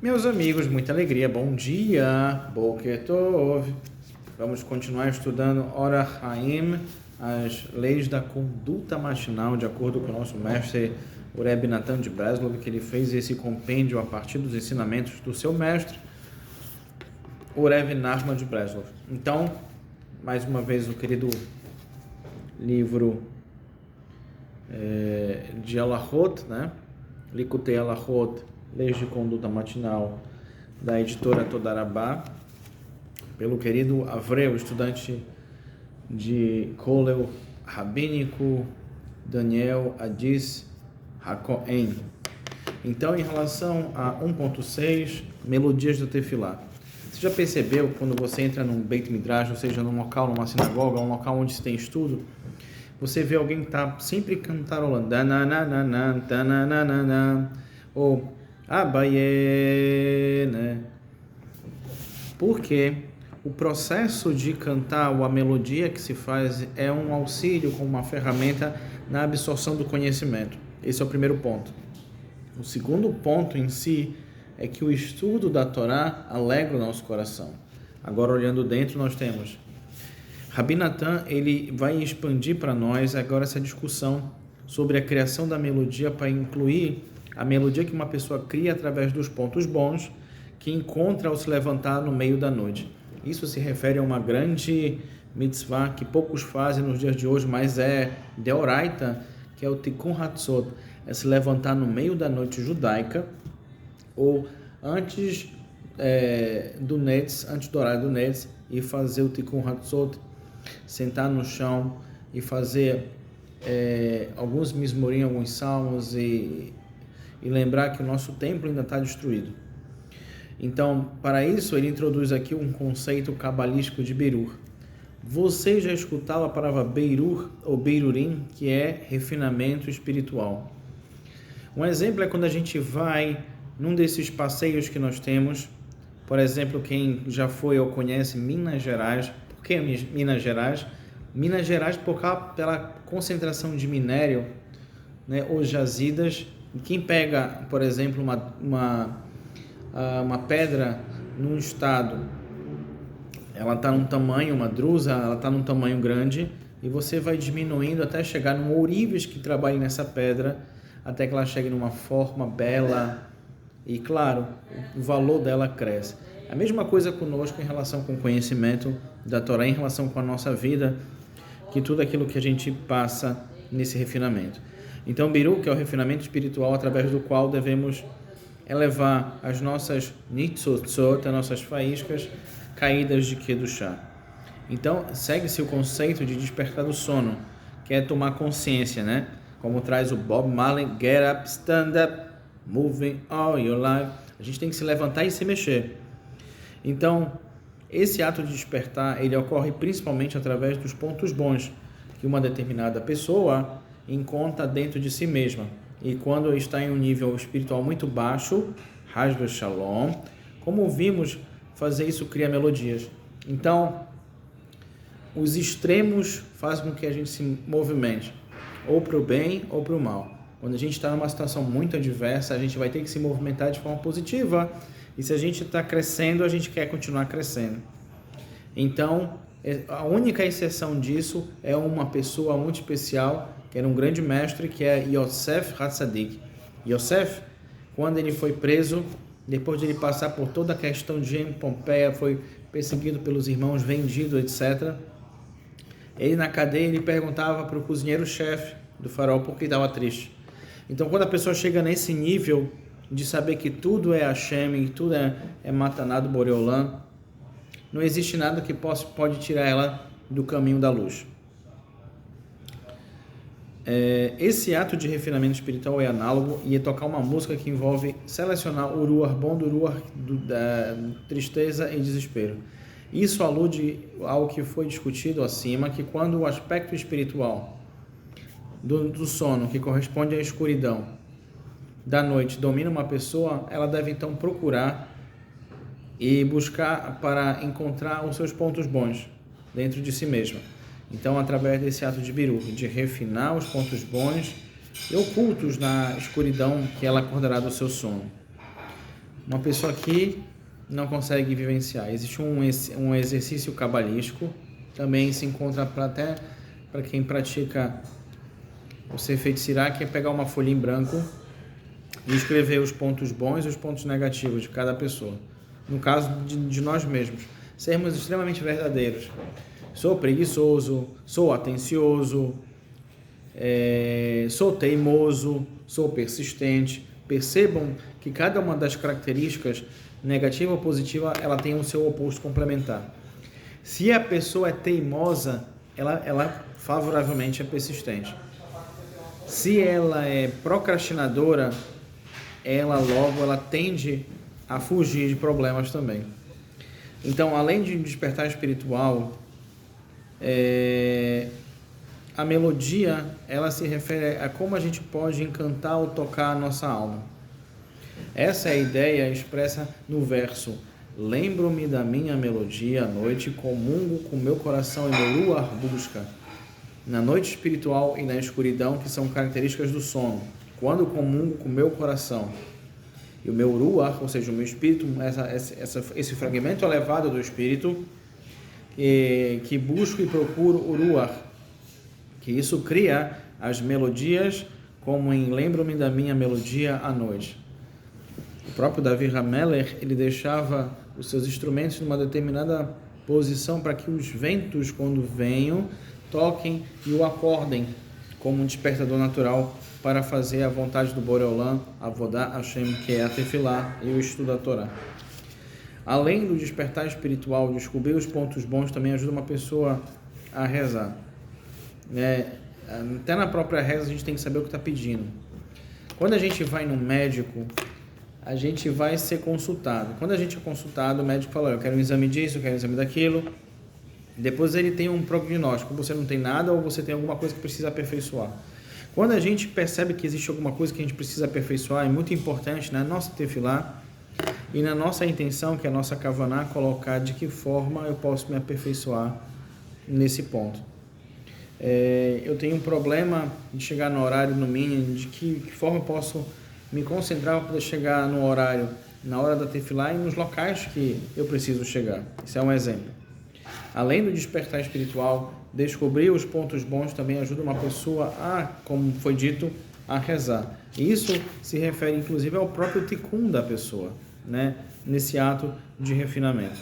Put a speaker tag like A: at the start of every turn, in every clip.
A: Meus amigos, muita alegria, bom dia, Boker Tov. Vamos continuar estudando Orach Chaim, as leis da conduta matinal, de acordo com o nosso mestre, o Rebbe Natan de Breslov, que ele fez esse compêndio a partir dos ensinamentos do seu mestre, o Rebbe Nachman de Breslov. Então, mais uma vez, o querido livro de Alachot, né? Likutei Alachot, Leis de Conduta Matinal, da editora Todarabá, pelo querido Avreu, estudante de Kollel Rabínico, Daniel Adis Hakohen. Então, em relação a 1.6, melodias do Tefilá. Você já percebeu quando você entra num Beit Midrash, ou seja, num local, numa sinagoga, um local onde se tem estudo, você vê alguém que está sempre cantarolando, ou Abaye, né? Porque o processo de cantar ou a melodia que se faz é um auxílio, como uma ferramenta na absorção do conhecimento. Esse é o primeiro ponto. O segundo ponto em si é que o estudo da Torá alegra o nosso coração. Agora, olhando dentro, nós temos Rabi Natan, ele vai expandir para nós agora essa discussão sobre a criação da melodia para incluir a melodia que uma pessoa cria através dos pontos bons que encontra ao se levantar no meio da noite. Isso se refere a uma grande mitzvah que poucos fazem nos dias de hoje, mas é deoraita, que é o Tikkun Hatzot, é se levantar no meio da noite judaica ou antes do Netz, antes do horário do Netz, e fazer o Tikkun Hatzot, sentar no chão e fazer alguns mismorim, alguns salmos e lembrar que o nosso templo ainda está destruído. Então, para isso, ele introduz aqui um conceito cabalístico de Beirur. Você já escutava a palavra Beirur ou Beirurim, que é refinamento espiritual. Um exemplo é quando a gente vai num desses passeios que nós temos, por exemplo, quem já foi ou conhece Minas Gerais. Por que Minas Gerais? Minas Gerais pela concentração de minério, né, ou jazidas. Quem pega, por exemplo, uma pedra num estado, ela está num tamanho, uma drusa, ela está num tamanho grande, e você vai diminuindo até chegar num ourives que trabalhe nessa pedra, até que ela chegue numa forma bela, e claro, o valor dela cresce. A mesma coisa conosco em relação com o conhecimento da Torá, em relação com a nossa vida, que tudo aquilo que a gente passa nesse refinamento. Então, Biru, que é o refinamento espiritual através do qual devemos elevar as nossas nitzotzot, as nossas faíscas caídas de Kedushá. Então, segue-se o conceito de despertar do sono, que é tomar consciência, né? Como traz o Bob Marley, get up, stand up, moving all your life. A gente tem que se levantar e se mexer. Então, esse ato de despertar, ele ocorre principalmente através dos pontos bons que uma determinada pessoa encontra dentro de si mesma. E quando está em um nível espiritual muito baixo, Hasba Shalom, como vimos, fazer isso cria melodias. Então, os extremos fazem com que a gente se movimente, ou para o bem ou para o mal. Quando a gente está numa situação muito adversa, a gente vai ter que se movimentar de forma positiva. E se a gente está crescendo, a gente quer continuar crescendo. Então, a única exceção disso é uma pessoa muito especial, que era um grande mestre, que é Yosef Hatzadik. Yosef, quando ele foi preso, depois de ele passar por toda a questão de Pompeia, foi perseguido pelos irmãos, vendido, etc. Ele na cadeia, ele perguntava para o cozinheiro-chefe do faraó por que estava triste. Então, quando a pessoa chega nesse nível de saber que tudo é Hashem, tudo é Mataná do Boreolã, não existe nada que pode tirar ela do caminho da luz. Esse ato de refinamento espiritual é análogo e é tocar uma música que envolve selecionar o ruar bom do ruar da tristeza e desespero. Isso alude ao que foi discutido acima, que quando o aspecto espiritual do sono, que corresponde à escuridão da noite, domina uma pessoa, ela deve então procurar e buscar para encontrar os seus pontos bons dentro de si mesma. Então, através desse ato de biru, de refinar os pontos bons e ocultos na escuridão que ela acordará do seu sono. uma pessoa que não consegue vivenciar. Existe um exercício cabalístico, também se encontra até para quem pratica o Sefer Yetzirah, que é pegar uma folha em branco e escrever os pontos bons e os pontos negativos de cada pessoa. No caso de nós mesmos, sermos extremamente verdadeiros. Sou preguiçoso, sou atencioso, sou teimoso, sou persistente. Percebam que cada uma das características, negativa ou positiva, ela tem o seu oposto complementar. Se a pessoa é teimosa, ela favoravelmente é persistente. Se ela é procrastinadora, ela tende a fugir de problemas também. Então, além de despertar espiritual, a melodia, ela se refere a como a gente pode encantar ou tocar a nossa alma. Essa é a ideia expressa no verso: lembro-me da minha melodia à noite, comungo com meu coração e meu luar busca. Na noite espiritual e na escuridão, que são características do sono, quando comungo com meu coração e o meu ruach, ou seja, o meu espírito, esse fragmento elevado do espírito, que busco e procuro o ruach, que isso cria as melodias, como em lembro-me da minha melodia à noite. O próprio Davi Hamelech, ele deixava os seus instrumentos numa determinada posição para que os ventos, quando venham, toquem e o acordem como um despertador natural para fazer a vontade do Boreolam, Avodah Hashem, que é a Tefilá e o estudo da Torá. Além do despertar espiritual, descobrir os pontos bons também ajuda uma pessoa a rezar. Até na própria reza a gente tem que saber o que está pedindo. Quando a gente vai no médico, a gente vai ser consultado. Quando a gente é consultado, o médico fala: eu quero um exame disso, eu quero um exame daquilo. Depois ele tem um prognóstico: você não tem nada ou você tem alguma coisa que precisa aperfeiçoar. Quando a gente percebe que existe alguma coisa que a gente precisa aperfeiçoar, é muito importante na nossa tefilá e na nossa intenção, que é a nossa kavaná, colocar de que forma eu posso me aperfeiçoar nesse ponto. Eu tenho um problema de chegar no horário no mínimo, de que forma eu posso me concentrar para poder chegar no horário, na hora da tefilá e nos locais que eu preciso chegar. Esse é um exemplo. Além do despertar espiritual, descobrir os pontos bons também ajuda uma pessoa a, como foi dito, a rezar. E isso se refere inclusive ao próprio tikkun da pessoa, né? Nesse ato de refinamento.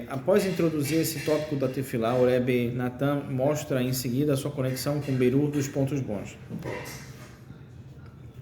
A: Após introduzir esse tópico da tefilá, o Rebbe Natan mostra em seguida a sua conexão com o Berur dos pontos bons.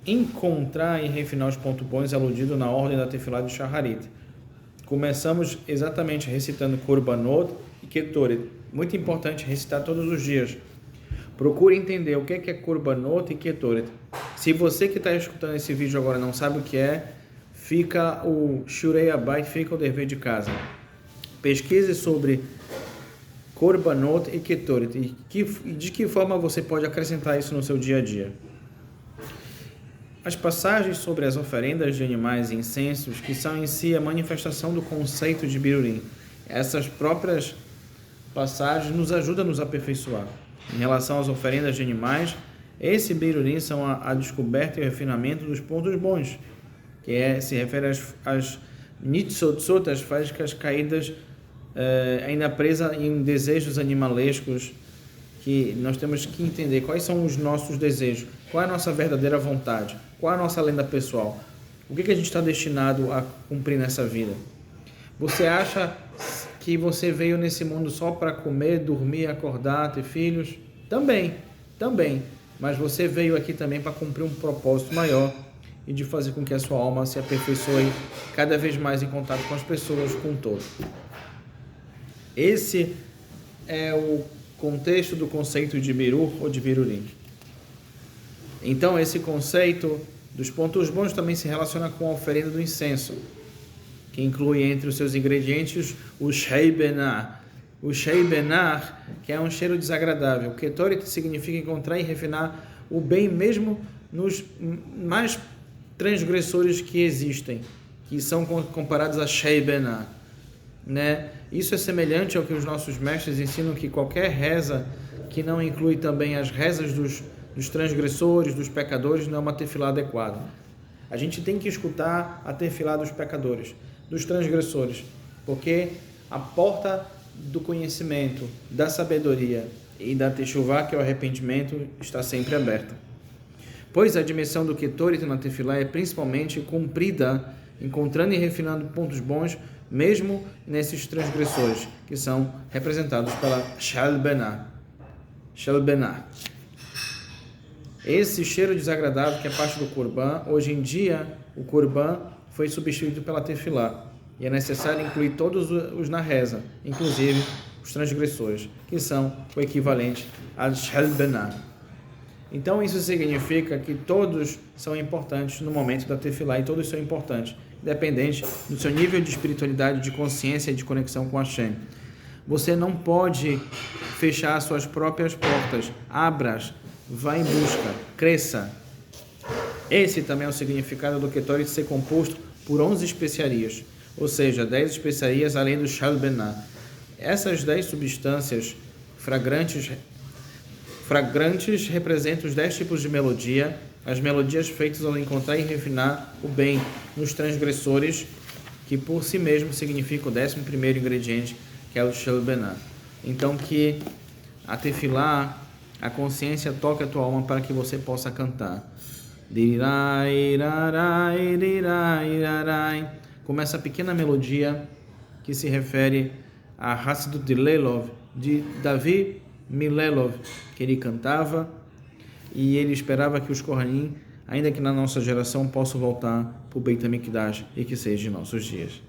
A: Encontrar e refinar os pontos bons é aludido na ordem da tefilá de Shaharit. Começamos exatamente recitando Korbanot e Ketoret. Muito importante recitar todos os dias. Procure entender o que é Korbanot e Ketoret. Se você que está escutando esse vídeo agora não sabe o que é, fica o Shurei Abayit, fica o dever de casa. Pesquise sobre Korbanot e Ketoret e de que forma você pode acrescentar isso no seu dia a dia. As passagens sobre as oferendas de animais e incensos, que são em si a manifestação do conceito de Birurim. Essas próprias passagens nos ajudam a nos aperfeiçoar. Em relação às oferendas de animais, esse Birurim são a descoberta e o refinamento dos pontos bons, que se refere às nitzotzot, as faíscas caídas, ainda presas em desejos animalescos, que nós temos que entender quais são os nossos desejos, qual é a nossa verdadeira vontade, qual é a nossa lenda pessoal, o que a gente está destinado a cumprir nessa vida. Você acha que você veio nesse mundo só para comer, dormir, acordar, ter filhos? Também, mas você veio aqui também para cumprir um propósito maior e de fazer com que a sua alma se aperfeiçoe cada vez mais em contato com as pessoas, com o todo. Esse é o contexto do conceito de Birur ou de Birurim. Então, esse conceito dos pontos bons também se relaciona com a oferenda do incenso, que inclui entre os seus ingredientes o Shei Benar. O Shei Benar, que é um cheiro desagradável. Ketoret significa encontrar e refinar o bem mesmo nos mais transgressores que existem, que são comparados a Shei Benar, né? Isso é semelhante ao que os nossos mestres ensinam, que qualquer reza que não inclui também as rezas dos transgressores, dos pecadores, não é uma tefilá adequada. A gente tem que escutar a tefilá dos pecadores, dos transgressores, porque a porta do conhecimento, da sabedoria e da techuvá, que é o arrependimento, está sempre aberta. Pois a dimensão do Ketoret na tefilá é principalmente cumprida, encontrando e refinando pontos bons, mesmo nesses transgressores, que são representados pela Shalbenah. Esse cheiro desagradável que é parte do Corban, hoje em dia o Corban foi substituído pela tefilá, e é necessário incluir todos os na reza, inclusive os transgressores, que são o equivalente a Shalbenah. Então isso significa que todos são importantes no momento da tefilá, e todos são importantes, independente do seu nível de espiritualidade, de consciência e de conexão com Hashem. Você não pode fechar suas próprias portas. Abra-as, vá em busca, cresça. Esse também é o significado do Ketoret ser composto por 11 especiarias, ou seja, 10 especiarias além do Shalbenah. Essas 10 substâncias fragrantes representam os 10 tipos de melodia, as melodias feitas ao encontrar e refinar o bem nos transgressores, que por si mesmo significa o 11º ingrediente, que é o Shalbenah. Então que a tefilá, a consciência toque a tua alma para que você possa cantar. Como essa pequena melodia que se refere a Hassidut de Lelov, de Davi Milelov, que ele cantava e ele esperava que os Kohanim, ainda que na nossa geração, possam voltar para o Beit HaMikdash e que seja em nossos dias.